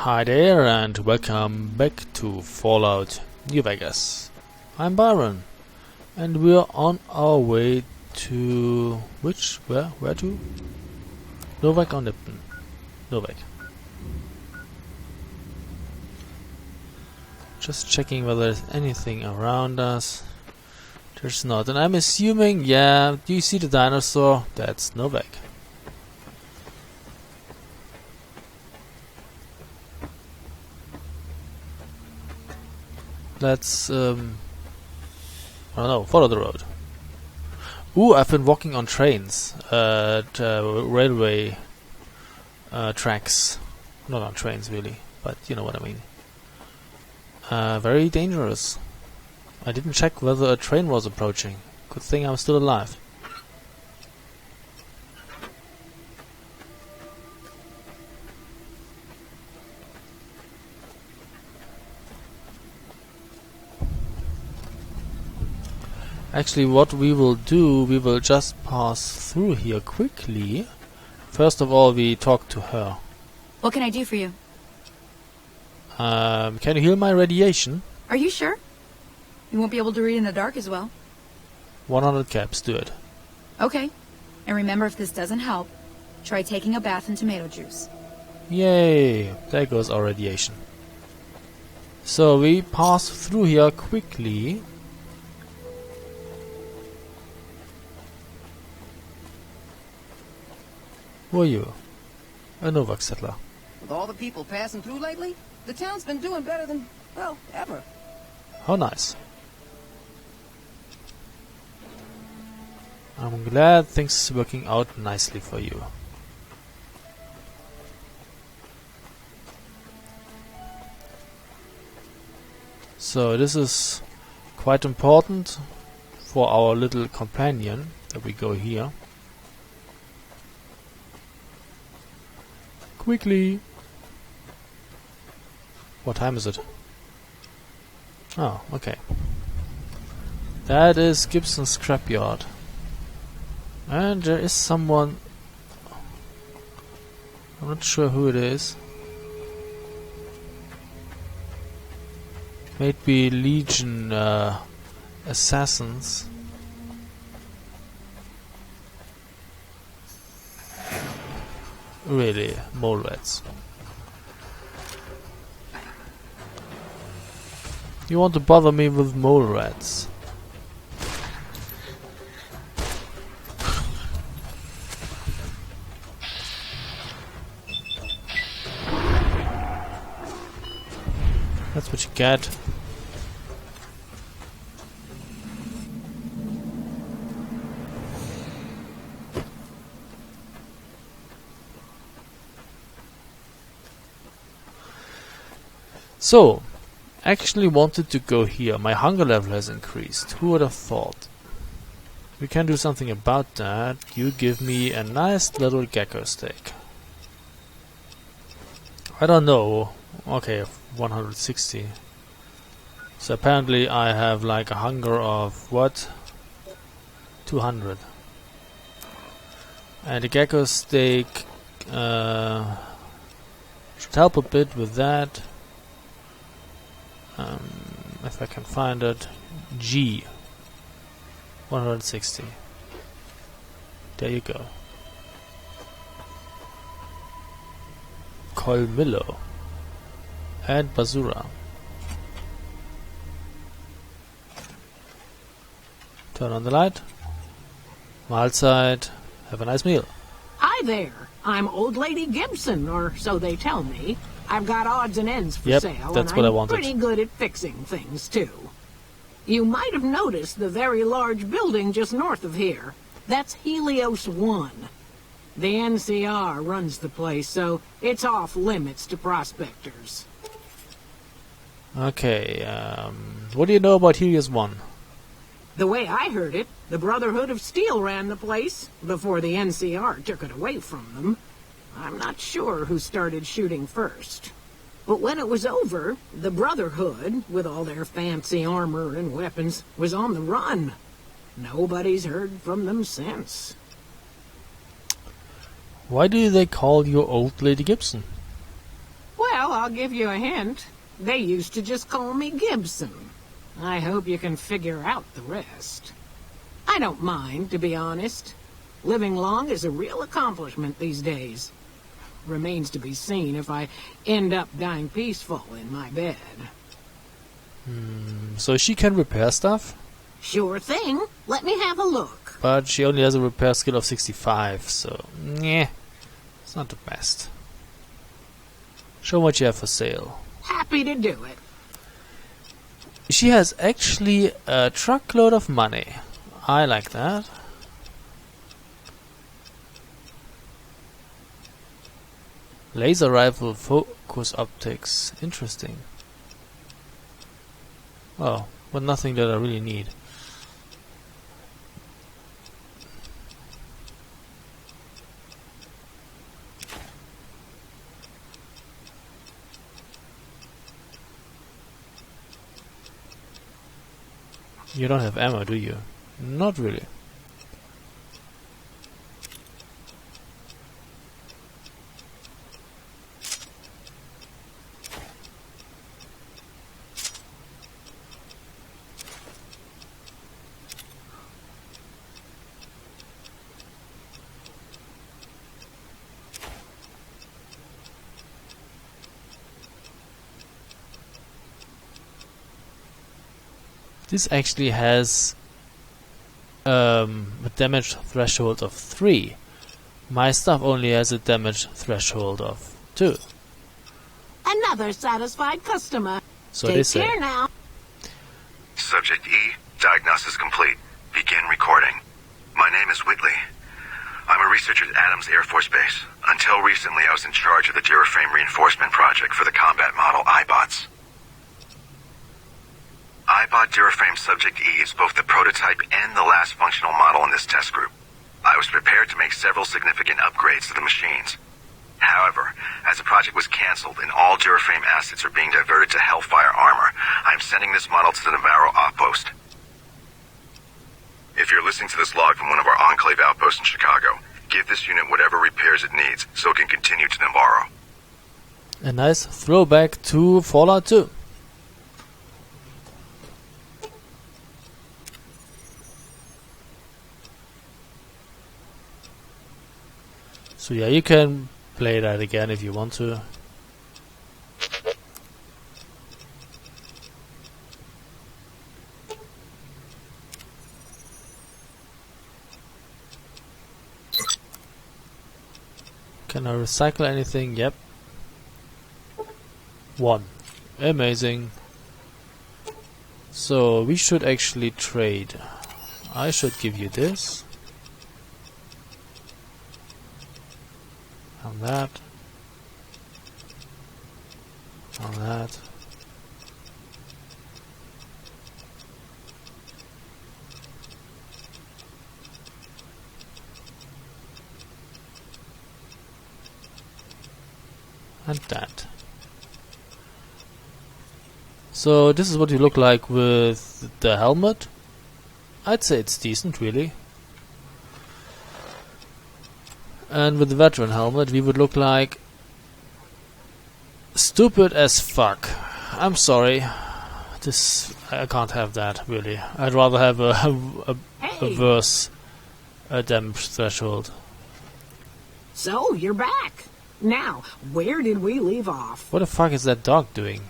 Hi there and welcome back to Fallout New Vegas. I'm Byron and we're on our way to... where to? Novac or Nipton? Novac. Just checking whether there's anything around us. There's not, and I'm assuming, yeah, do you see the dinosaur? That's Novac. Let's, I don't know, follow the road. Ooh, I've been walking on trains, railway tracks. Not on trains, really, but you know what I mean. Very dangerous. I didn't check whether a train was approaching. Good thing I'm still alive. Actually, what we will do, we will just pass through here quickly. First of all, we talk to her. What can I do for you? Can you heal my radiation? Are you sure? You won't be able to read in the dark as well. 100 caps, do it. Okay. And remember, if this doesn't help, try taking a bath in tomato juice. Yay! There goes our radiation. So we pass through here quickly. Who are you? A Novac settler. With all the people passing through lately, the town's been doing better than, well, ever. How nice. I'm glad things are working out nicely for you. So this is quite important for our little companion that we go here. Quickly! What time is it? Oh, okay. That is Gibson's scrapyard. And there is someone... I'm not sure who it is. Maybe Legion assassins. Really, mole rats. You want to bother me with mole rats? That's what you get. So, actually wanted to go here. My hunger level has increased. Who would have thought? We can do something about that. You give me a nice little gecko steak. I don't know. Okay, 160. So apparently I have like a hunger of what? 200. And the gecko steak should help a bit with that. If I can find it. G. 160. There you go. Colmillo. And Basura. Turn on the light. Mahlzeit. Have a nice meal. Hi there. I'm Old Lady Gibson, or so they tell me. I've got odds and ends for sale, that's and what I I'm wanted. pretty good at fixing things, too. You might have noticed the very large building just north of here. That's Helios 1. The NCR runs the place, so it's off limits to prospectors. Okay, what do you know about Helios 1? The way I heard it, the Brotherhood of Steel ran the place before the NCR took it away from them. I'm not sure who started shooting first. But when it was over, the Brotherhood, with all their fancy armor and weapons, was on the run. Nobody's heard from them since. Why do they call you Old Lady Gibson? Well, I'll give you a hint. They used to just call me Gibson. I hope you can figure out the rest. I don't mind, to be honest. Living long is a real accomplishment these days. Remains to be seen if I end up dying peaceful in my bed. So she can repair stuff, Sure thing. Let me have a look. but she only has a repair skill of 65, so yeah, it's not the best. Show what you have for sale. Happy to do it. She has actually a truckload of money. I like that. Laser rifle focus optics. Interesting. Oh, but nothing that I really need. You don't have ammo, do you? Not really. This actually has a damage threshold of 3. My stuff only has a damage threshold of 2. Another satisfied customer. So Take they say. care now. Subject E, diagnosis complete. Begin recording. My name is Whitley. I'm a researcher at Adams Air Force Base. Until recently, I was in charge of the Duraframe reinforcement project for the combat model iBots. iBot Duraframe Subject E is both the prototype and the last functional model in this test group. I was prepared to make several significant upgrades to the machines. However, as the project was canceled and all Duraframe assets are being diverted to Hellfire armor, I'm sending this model to the Navarro outpost. If you're listening to this log from one of our Enclave outposts in Chicago, give this unit whatever repairs it needs so it can continue to Navarro. A nice throwback to Fallout 2. So yeah, you can play that again if you want to. Can I recycle anything? Yep. 1. Amazing. So we should actually trade. I should give you this. On that. On that. And that. So this is what you look like with the helmet. I'd say it's decent, really. And with the veteran helmet we would look like stupid as fuck. I'm sorry. This I can't have that, really. I'd rather have a worse damage threshold. So, you're back. Now, where did we leave off? What the fuck is that dog doing?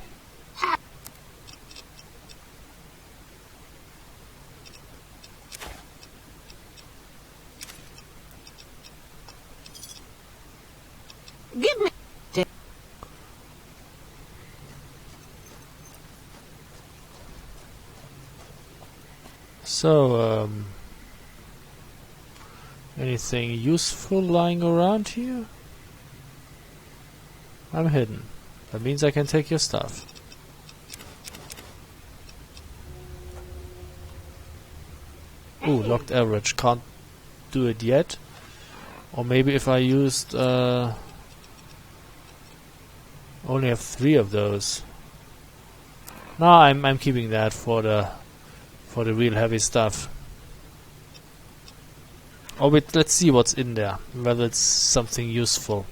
Give me... So, anything useful lying around here? I'm hidden. That means I can take your stuff. Ooh, locked average. Can't do it yet. Or maybe if I used only have 3 of those. No, I'm keeping that for the real heavy stuff. Oh wait, let's see what's in there. Whether it's something useful.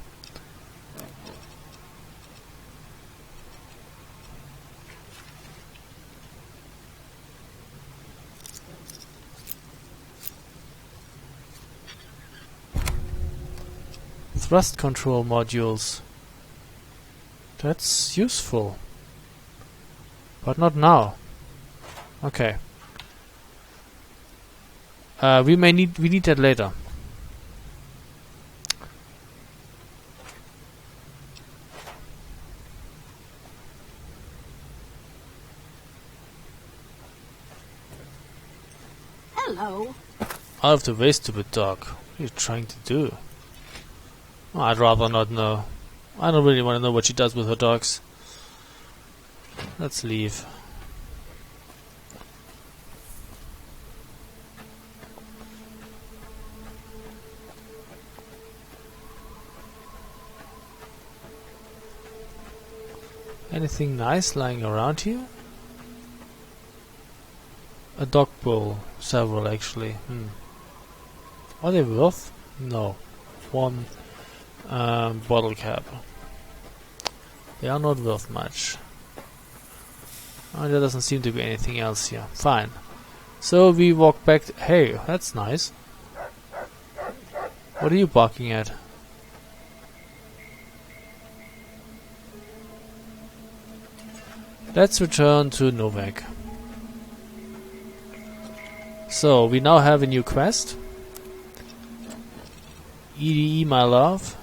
thrust control modules. That's useful. But not now. Okay. We need that later. Hello. Out of the way, stupid dog. What are you trying to do? Oh, I'd rather not know. I don't really want to know what she does with her dogs. Let's leave. Anything nice lying around here? A dog bowl. Several, actually. Are they worth? No. One bottle cap. They are not worth much. Oh, there doesn't seem to be anything else here. Fine. So we walk back. Hey, that's nice. What are you barking at? Let's return to Novac. So, we now have a new quest. EDE, my love.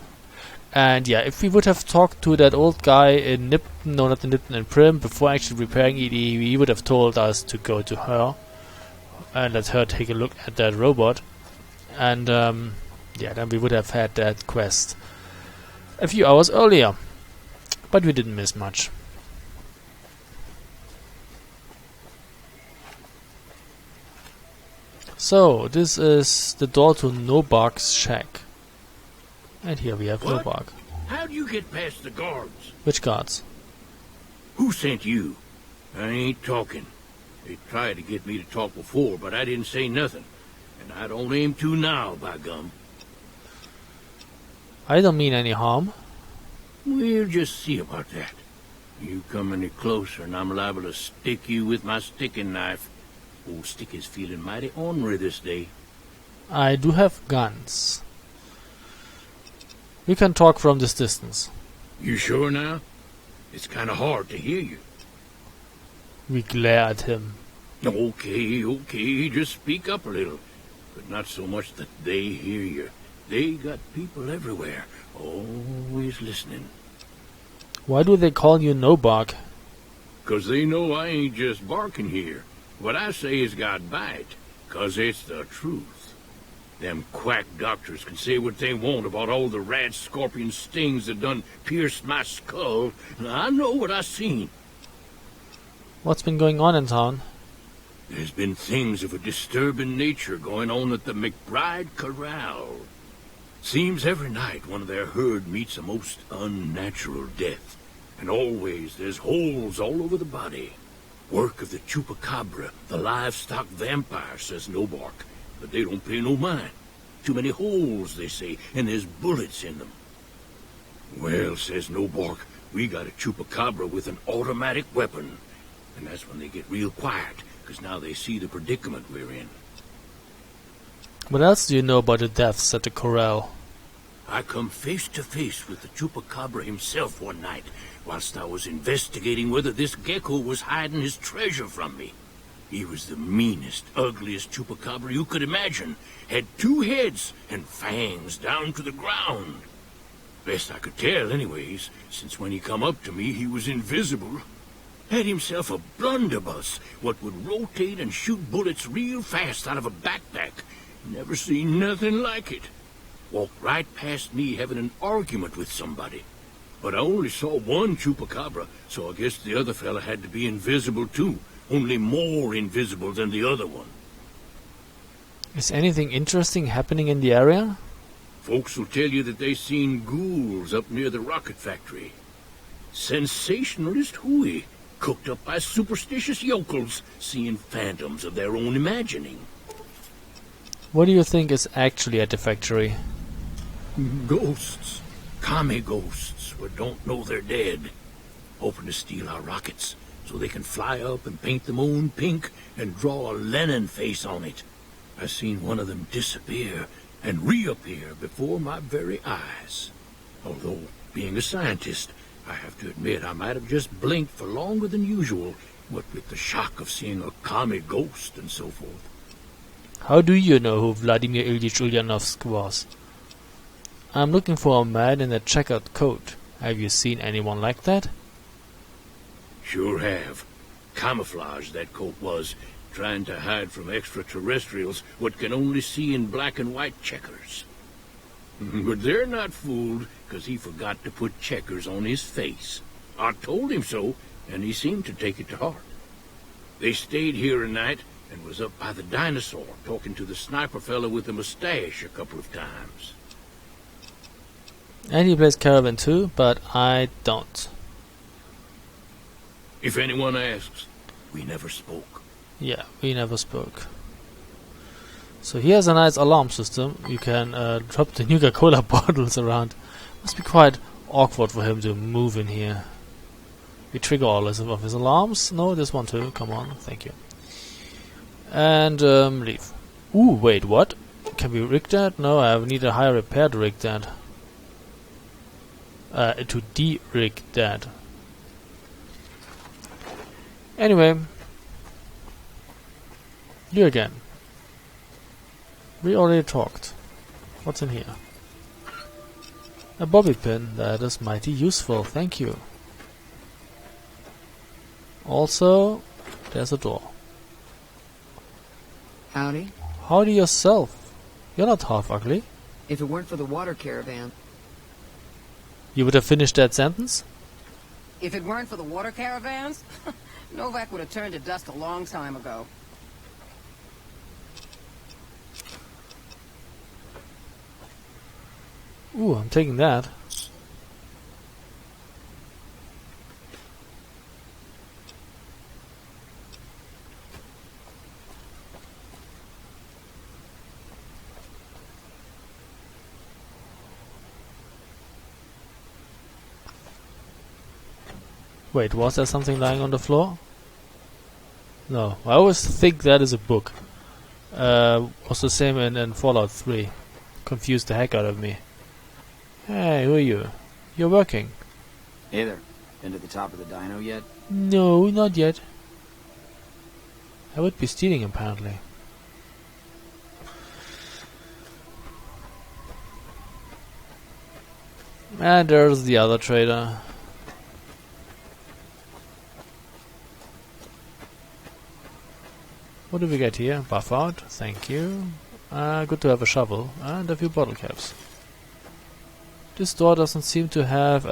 And yeah, if we would have talked to that old guy in Nipton, no, not in Nipton, in Prim, before actually repairing EDE, he would have told us to go to her and let her take a look at that robot. And yeah, then we would have had that quest a few hours earlier. But we didn't miss much. So, this is the door to Novac's shack. And here we have What? Novac. How'd you get past the guards? Which guards? Who sent you? I ain't talking. They tried to get me to talk before, but I didn't say nothing. And I don't aim to now, by gum. I don't mean any harm. We'll just see about that. You come any closer and I'm liable to stick you with my sticking knife. Old Stick is feeling mighty ornery this day. I do have guns. We can talk from this distance. You sure now? It's kind of hard to hear you. We glare at him. Okay, just speak up a little. But not so much that they hear you. They got people everywhere, always listening. Why do they call you Novac? 'Cause they know I ain't just barking here. What I say has got bite, 'cause it's the truth. Them quack doctors can say what they want about all the rat scorpion stings that done pierced my skull. I know what I seen. What's been going on in town? There's been things of a disturbing nature going on at the McBride Corral. Seems every night one of their herd meets a most unnatural death. And always there's holes all over the body. Work of the chupacabra, the livestock vampire, says Novac. But they don't pay no mind. Too many holes, they say, and there's bullets in them. Well, says Novac, we got a chupacabra with an automatic weapon. And that's when they get real quiet, 'cause now they see the predicament we're in. What else do you know about the deaths at the corral? I come face to face with the chupacabra himself one night, whilst I was investigating whether this gecko was hiding his treasure from me. He was the meanest, ugliest chupacabra you could imagine. Had 2 heads and fangs down to the ground. Best I could tell anyways, since when he come up to me he was invisible. Had himself a blunderbuss, what would rotate and shoot bullets real fast out of a backpack. Never seen nothing like it. Walked right past me having an argument with somebody. But I only saw one chupacabra, so I guess the other fella had to be invisible too. Only more invisible than the other one. Is anything interesting happening in the area? Folks will tell you that they seen ghouls up near the rocket factory. Sensationalist hooey, cooked up by superstitious yokels, seeing phantoms of their own imagining. What do you think is actually at the factory? Ghosts. Commie ghosts who don't know they're dead. Hoping to steal our rockets so they can fly up and paint the moon pink and draw a Lenin face on it. I seen one of them disappear and reappear before my very eyes. Although, being a scientist, I have to admit I might have just blinked for longer than usual, what with the shock of seeing a commie ghost and so forth. How do you know who Vladimir Ilyich Ulyanovsk was? I'm looking for a man in a checkered coat. Have you seen anyone like that? Sure have. Camouflage that coat was, trying to hide from extraterrestrials what can only see in black and white checkers. But they're not fooled, 'cause he forgot to put checkers on his face. I told him so, and he seemed to take it to heart. They stayed here a night, and was up by the dinosaur, talking to the sniper fella with the mustache a couple of times. And he plays Caravan too, but I don't. If anyone asks, we never spoke. Yeah, we never spoke. So he has a nice alarm system. You can drop the Nuka-Cola bottles around. Must be quite awkward for him to move in here. We trigger all of his alarms. No, this one too. Come on, thank you. And leave. Ooh, wait, what? Can we rig that? No, I need a higher repair to rig that. To de-rig that. Anyway, you again. We already talked. What's in here? A bobby pin. That is mighty useful. Thank you. Also, there's a door. Howdy. Howdy yourself. You're not half ugly. If it weren't for the water caravan. You would have finished that sentence? If it weren't for the water caravans, Novac would have turned to dust a long time ago. Ooh, I'm taking that. Wait, was there something lying on the floor? No, I always think that is a book. Was the same in Fallout 3. Confused the heck out of me. Hey, who are you? You're working. Hey there. Been to the top of the dino yet? No, not yet. I would be stealing, apparently. And there's the other trader. What do we get here? Buff out, thank you. Good to have a shovel and a few bottle caps. This door doesn't seem to have...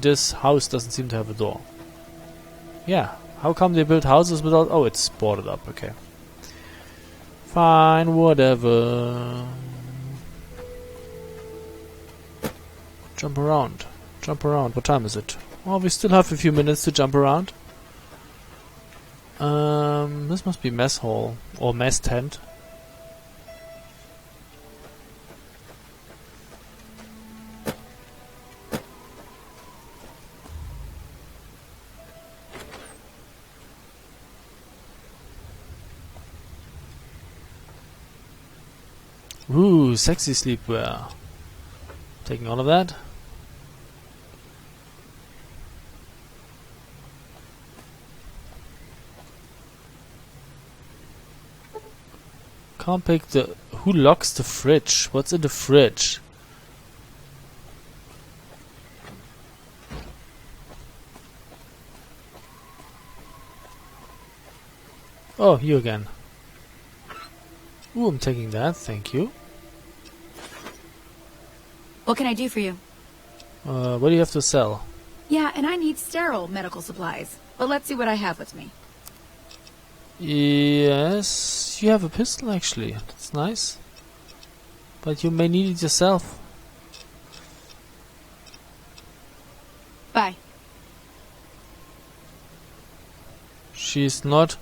this house doesn't seem to have a door. Yeah, how come they build houses without... Oh, it's boarded up, okay. Fine, whatever. Jump around. Jump around. What time is it? Oh, we still have a few minutes to jump around. This must be mess hall. Or mess tent. Ooh, sexy sleepwear. Taking all of that. Can't pick the... Who locks the fridge? What's in the fridge? Oh, you again. Ooh, I'm taking that, thank you. What can I do for you? What do you have to sell? Yeah, and I need sterile medical supplies. But let's see what I have with me. Yes, you have a pistol actually. That's nice. But you may need it yourself. Bye. She's not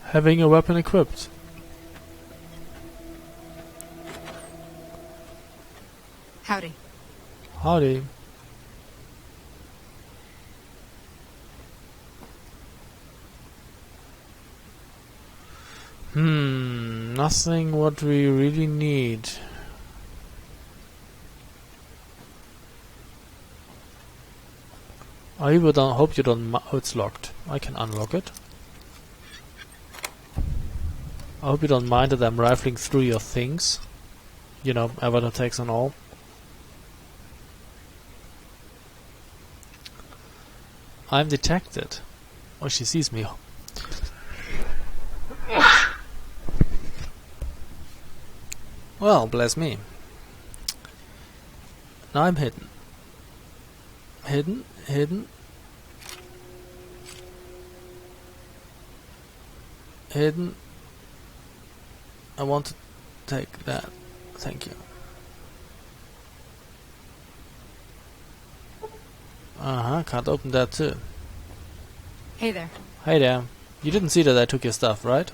having a weapon equipped. Howdy. Howdy. Nothing what we really need. I hope you don't. Oh, it's locked. I can unlock it. I hope you don't mind that I'm rifling through your things. You know, avatar tags and all. I'm detected. Oh, she sees me. Well, bless me. Now I'm hidden. Hidden. I want to take that. Thank you. Can't open that too. Hey there. Hey there. You didn't see that I took your stuff, right?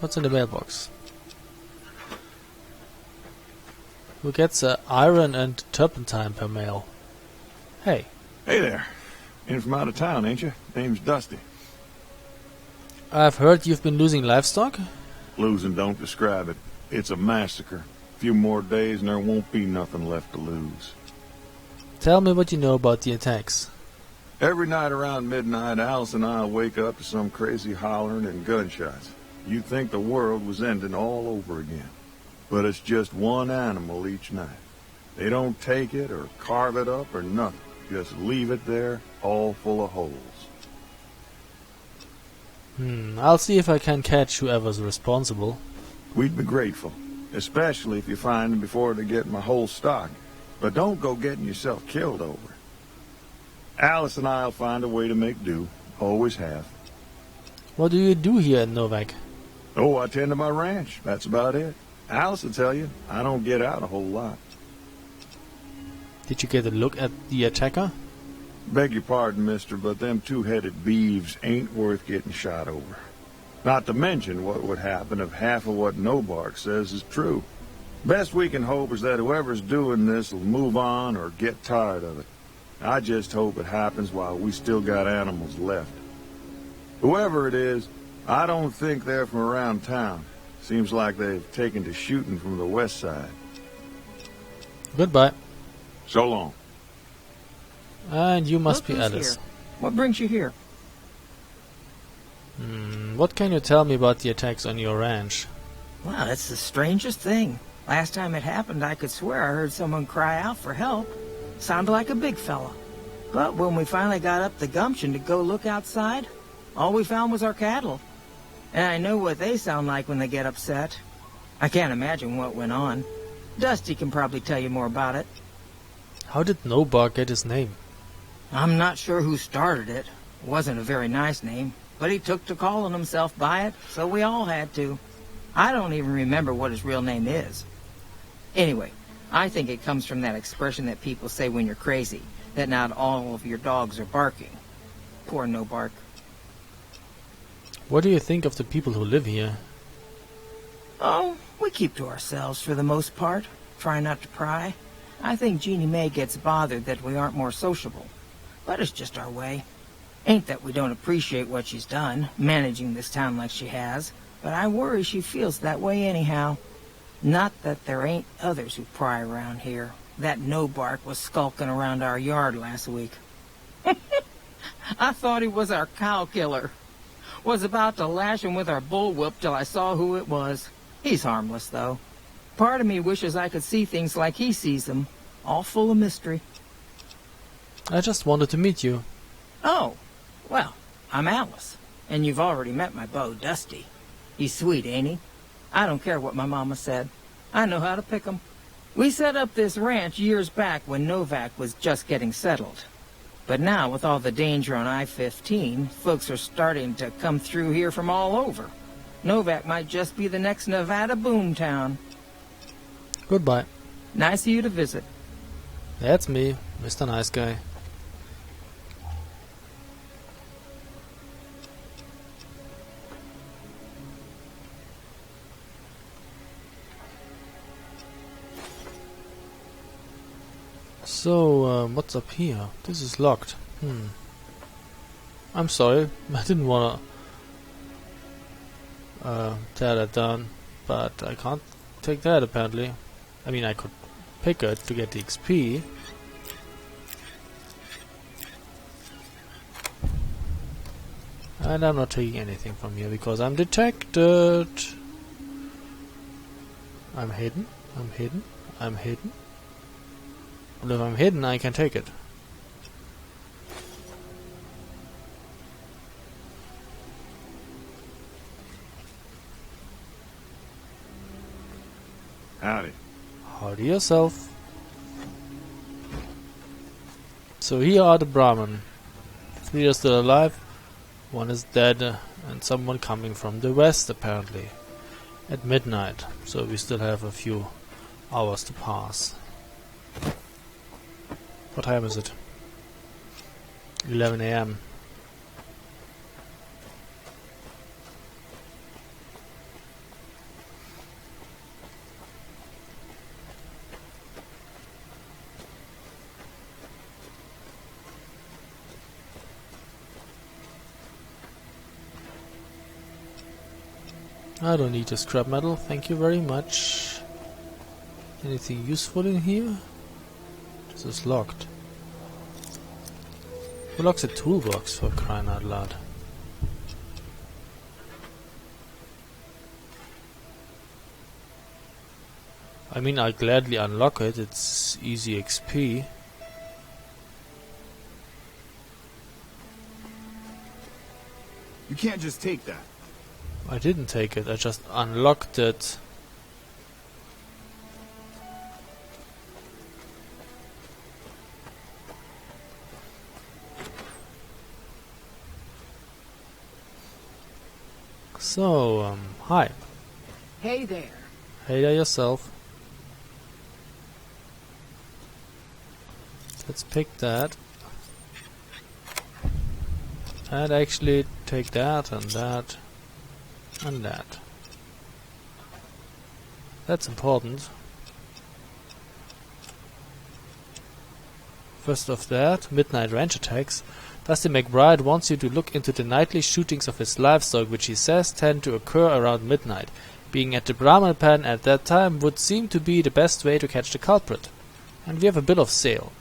What's in the mailbox? Who gets iron and turpentine per mail? Hey. Hey there. In from out of town, ain't you? Name's Dusty. I've heard you've been losing livestock? Losing don't describe it. It's a massacre. A few more days and there won't be nothing left to lose. Tell me what you know about the attacks. Every night around midnight, Alice and I'll wake up to some crazy hollering and gunshots. You'd think the world was ending all over again. But it's just one animal each night. They don't take it or carve it up or nothing. Just leave it there, all full of holes. I'll see if I can catch whoever's responsible. We'd be grateful, especially if you find them before they get my whole stock. But don't go getting yourself killed over it. Alice and I'll find a way to make do. Always have. What do you do here in Novac? Oh, I tend to my ranch. That's about it. Alice will tell you, I don't get out a whole lot. Did you get a look at the attacker? Beg your pardon, mister, but them two-headed beeves ain't worth getting shot over. Not to mention what would happen if half of what Novac says is true. Best we can hope is that whoever's doing this will move on or get tired of it. I just hope it happens while we still got animals left. Whoever it is, I don't think they're from around town. Seems like they've taken to shooting from the west side. Goodbye. So long. And you must Look be who's Alice. here. What brings you here? What can you tell me about the attacks on your ranch? Well, it's the strangest thing. Last time it happened, I could swear I heard someone cry out for help. Sounded like a big fella. But when we finally got up the gumption to go look outside, all we found was our cattle. And I know what they sound like when they get upset. I can't imagine what went on. Dusty can probably tell you more about it. How did Novac get his name? I'm not sure who started it. It wasn't a very nice name, but he took to calling himself by it, so we all had to. I don't even remember what his real name is. Anyway, I think it comes from that expression that people say when you're crazy, that not all of your dogs are barking. Poor Novac. What do you think of the people who live here? Oh, we keep to ourselves for the most part. Try not to pry. I think Jeannie Mae gets bothered that we aren't more sociable. But it's just our way. Ain't that we don't appreciate what she's done, managing this town like she has, but I worry she feels that way anyhow. Not that there ain't others who pry around here. That Novac was skulking around our yard last week. I thought he was our cow killer. Was about to lash him with our bullwhip till I saw who it was. He's harmless, though. Part of me wishes I could see things like he sees them, all full of mystery. I just wanted to meet you. Oh, well, I'm Alice, and you've already met my beau, Dusty. He's sweet, ain't he? I don't care what my mama said. I know how to pick 'em. We set up this ranch years back when Novac was just getting settled. But now, with all the danger on I-15, folks are starting to come through here from all over. Novac might just be the next Nevada boomtown. Goodbye. Nice of you to visit. That's me, Mr. Nice Guy. So, what's up here? This is locked. I'm sorry, I didn't wanna tear that down, but I can't take that apparently. I mean, I could pick it to get the XP. And I'm not taking anything from here because I'm detected. I'm hidden. I'm hidden. I'm hidden. And if I'm hidden, I can take it. Howdy. Howdy yourself. So here are the Brahmin. 3 are still alive. 1 is dead, and someone coming from the west apparently. At midnight. So we still have a few hours to pass. What time is it? 11 AM. I don't need the scrap metal, thank you very much. Anything useful in here? This is locked. Who locks a toolbox, for crying out loud? I mean, I'll gladly unlock it, it's easy XP. You can't just take that. I didn't take it, I just unlocked it. So, hi. Hey there. Hey there yourself. Let's pick that. And actually take that and that. And that. That's important. First of that, midnight ranch attacks. Dusty McBride wants you to look into the nightly shootings of his livestock, which he says tend to occur around midnight. Being at the Brahman pen at that time would seem to be the best way to catch the culprit. And we have a bill of sale.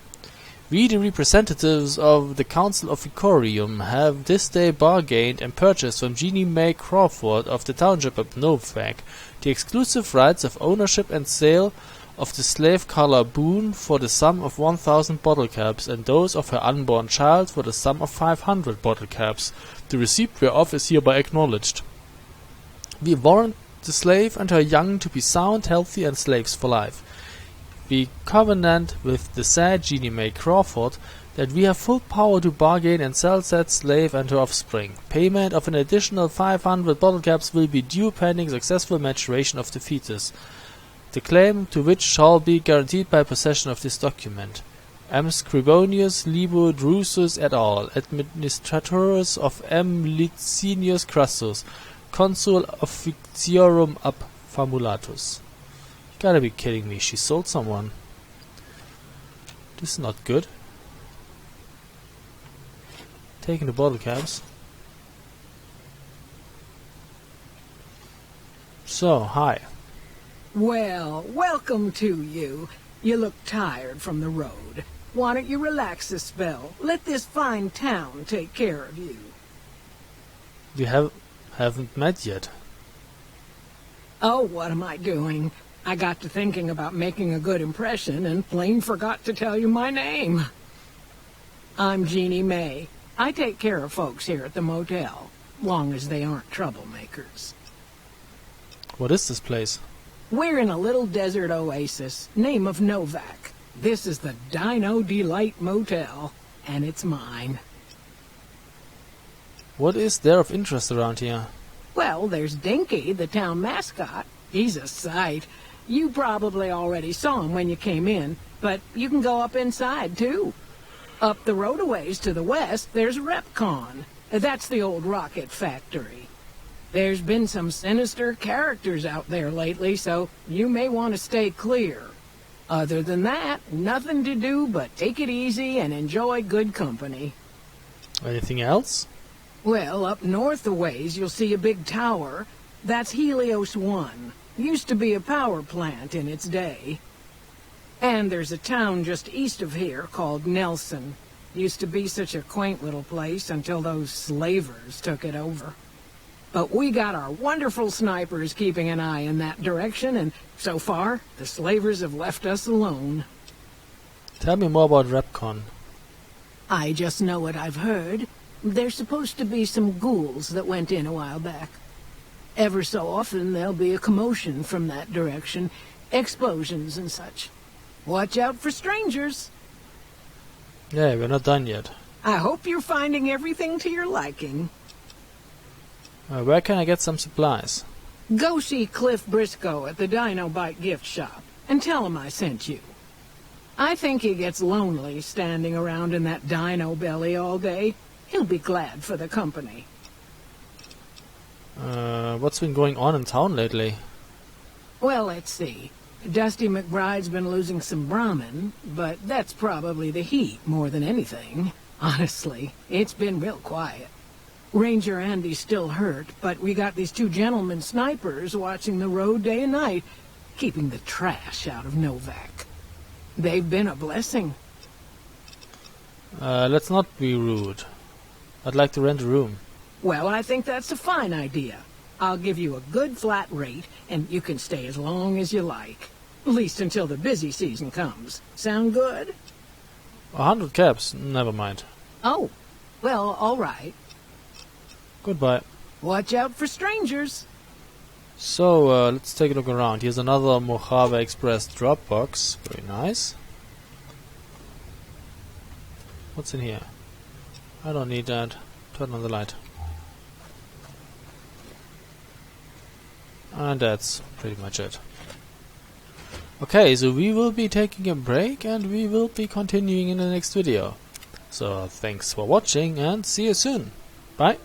We, the representatives of the Council of Vicorium, have this day bargained and purchased from Jeannie May Crawford of the township of Novac the exclusive rights of ownership and sale of the slave Carla Boone for the sum of 1,000 bottle caps, and those of her unborn child for the sum of 500 bottle caps, the receipt whereof is hereby acknowledged. We warrant the slave and her young to be sound, healthy, and slaves for life. We covenant with the said Jeannie May Crawford that we have full power to bargain and sell said slave and her offspring. Payment of an additional 500 bottle caps will be due pending successful maturation of the fetus, the claim to which shall be guaranteed by possession of this document. M. Scribonius Libo Drusus et al., administrators of M. Licinius Crassus, consul officiorum ab famulatus. Gotta be kidding me, she sold someone. This is not good. Taking the bottle caps. So, hi. Well, welcome to you. You look tired from the road. Why don't you relax a spell? Let this fine town take care of you. We haven't met yet. Oh, what am I doing? I got to thinking about making a good impression and plain forgot to tell you my name. I'm Jeannie May. I take care of folks here at the motel, long as they aren't troublemakers. What is this place? We're in a little desert oasis, name of Novac. This is the Dino Delight Motel, and it's mine. What is there of interest around here? Well, there's Dinky, the town mascot. He's a sight. You probably already saw him when you came in, but you can go up inside, too. Up the road a ways to the west, there's Repcon. That's the old rocket factory. There's been some sinister characters out there lately, so you may want to stay clear. Other than that, nothing to do but take it easy and enjoy good company. Anything else? Well, up north a ways, you'll see a big tower. That's Helios 1. Used to be a power plant in its day. And there's a town just east of here called Nelson. Used to be such a quaint little place until those slavers took it over. But we got our wonderful snipers keeping an eye in that direction, and so far, the slavers have left us alone. Tell me more about Repcon. I just know what I've heard. There's supposed to be some ghouls that went in a while back. Ever so often, there'll be a commotion from that direction, explosions and such. Watch out for strangers. Yeah, we're not done yet. I hope you're finding everything to your liking. Where can I get some supplies? Go see Cliff Briscoe at the Dino Bite gift shop, and tell him I sent you. I think he gets lonely standing around in that dino belly all day. He'll be glad for the company. What's been going on in town lately? Well, let's see. Dusty McBride's been losing some Brahmin, but that's probably the heat more than anything. Honestly, it's been real quiet. Ranger Andy's still hurt, but we got these 2 gentlemen snipers watching the road day and night, keeping the trash out of Novac. They've been a blessing. Let's not be rude. I'd like to rent a room. Well, I think that's a fine idea. I'll give you a good flat rate, and you can stay as long as you like. At least until the busy season comes. Sound good? 100 caps? Never mind. Oh, well, all right. Goodbye. Watch out for strangers. So, let's take a look around. Here's another Mojave Express drop box. Very nice. What's in here? I don't need that. Turn on the light. And that's pretty much it. Okay, so we will be taking a break and we will be continuing in the next video. So, thanks for watching and see you soon. Bye.